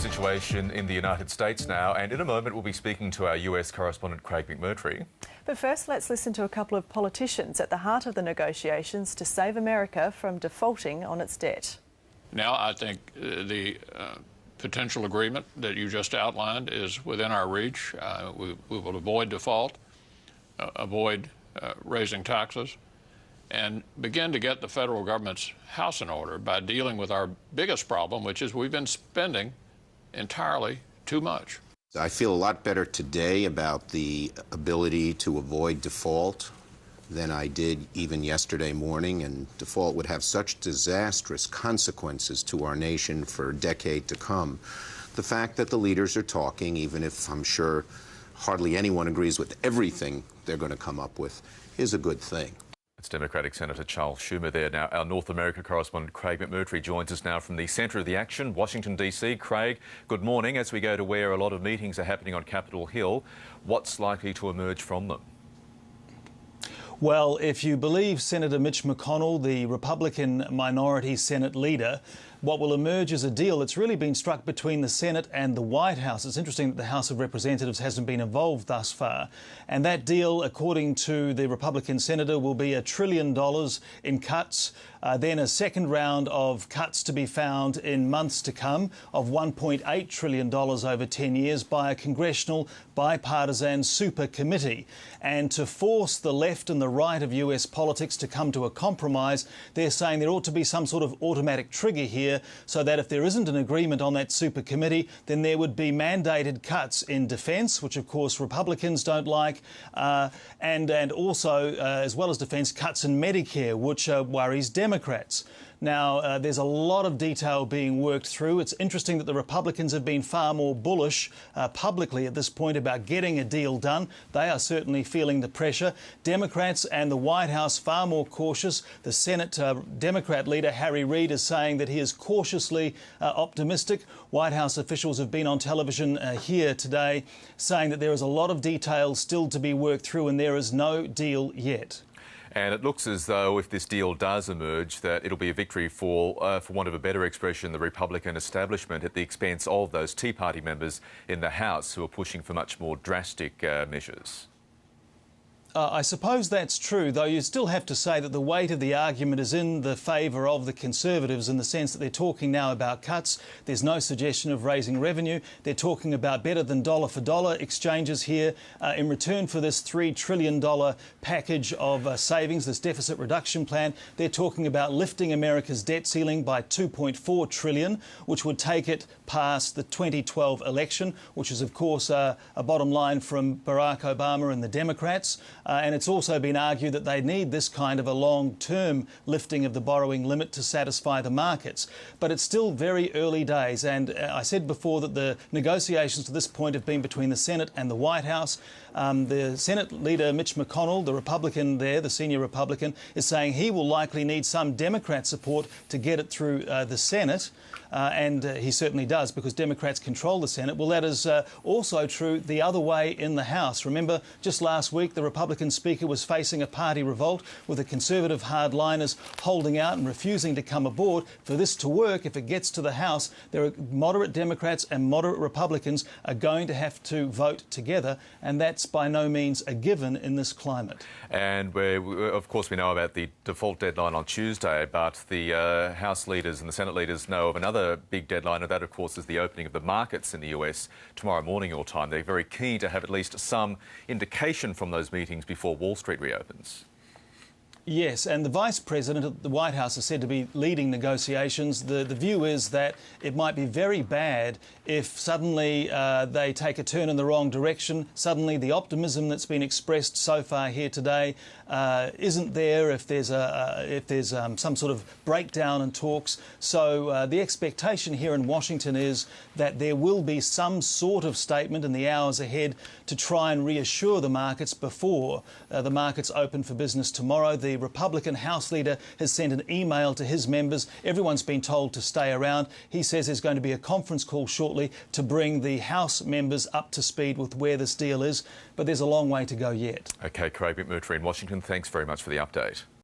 situation in the United States now, and in a moment we'll be speaking to our US correspondent Craig McMurtry. But first, let's listen to a couple of politicians at the heart of the negotiations to save America from defaulting on its debt. Now, I think the potential agreement that you just outlined is within our reach. We will avoid default, avoid raising taxes, and begin to get the federal government's house in order by dealing with our biggest problem, which is we've been spending entirely too much. I feel a lot better today about the ability to avoid default than I did even yesterday morning, and default would have such disastrous consequences to our nation for a decade to come. The fact that the leaders are talking, even if I'm sure hardly anyone agrees with everything they're going to come up with, is a good thing. It's Democratic Senator Charles Schumer there. Now, our North America correspondent Craig McMurtry joins us now from the centre of the action, Washington, DC. Craig, good morning. As we go to where a lot of meetings are happening on Capitol Hill, what's likely to emerge from them? Well, if you believe Senator Mitch McConnell, the Republican minority Senate leader, what will emerge is a deal that's really been struck between the Senate and the White House. It's interesting that the House of Representatives hasn't been involved thus far. And that deal, according to the Republican senator, will be $1 trillion in cuts, then a second round of cuts to be found in months to come of $1.8 trillion over 10 years by a congressional bipartisan super committee. And to force the left and the right of US politics to come to a compromise, they're saying there ought to be some sort of automatic trigger here, so that if there isn't an agreement on that super committee, then there would be mandated cuts in defence, which of course Republicans don't like, and also, as well as defence, cuts in Medicare, which worries Democrats. Now, there's a lot of detail being worked through. It's interesting that the Republicans have been far more bullish publicly at this point about getting a deal done. They are certainly feeling the pressure. Democrats and the White House far more cautious. The Senate Democrat leader, Harry Reid, is saying that he is cautiously optimistic. White House officials have been on television here today saying that there is a lot of detail still to be worked through and there is no deal yet. And it looks as though if this deal does emerge, that it'll be a victory for want of a better expression, the Republican establishment at the expense of those Tea Party members in the House who are pushing for much more drastic measures. I suppose that's true, though you still have to say that the weight of the argument is in the favour of the Conservatives in the sense that they're talking now about cuts. There's no suggestion of raising revenue. They're talking about better than dollar-for-dollar exchanges here in return for this $3 trillion package of savings, this deficit reduction plan. They're talking about lifting America's debt ceiling by $2.4 trillion, which would take it past the 2012 election, which is, of course, a bottom line from Barack Obama and the Democrats. And it's also been argued that they need this kind of a long-term lifting of the borrowing limit to satisfy the markets. But it's still very early days. And I said before that the negotiations to this point have been between the Senate and the White House. The Senate leader, Mitch McConnell, the Republican there, the senior Republican, is saying he will likely need some Democrat support to get it through the Senate. And he certainly does, because Democrats control the Senate. Well, that is also true the other way in the House. Remember, just last week, the Republican Speaker was facing a party revolt with the Conservative hardliners holding out and refusing to come aboard. For this to work, if it gets to the House, there are moderate Democrats and moderate Republicans are going to have to vote together, and that's by no means a given in this climate. And of course, we know about the default deadline on Tuesday, but the House leaders and the Senate leaders know of another big deadline, and that, of course, is the opening of the markets in the US tomorrow morning your time. They're very keen to have at least some indication from those meetings before Wall Street reopens. Yes, and the Vice President at the White House is said to be leading negotiations. The view is that it might be very bad if suddenly they take a turn in the wrong direction. Suddenly the optimism that's been expressed so far here today isn't there if there's some sort of breakdown in talks. So the expectation here in Washington is that there will be some sort of statement in the hours ahead to try and reassure the markets before the markets open for business tomorrow. The Republican House leader has sent an email to his members. Everyone's been told to stay around. He says there's going to be a conference call shortly to bring the House members up to speed with where this deal is. But there's a long way to go yet. OK, Craig McMurtry in Washington, thanks very much for the update.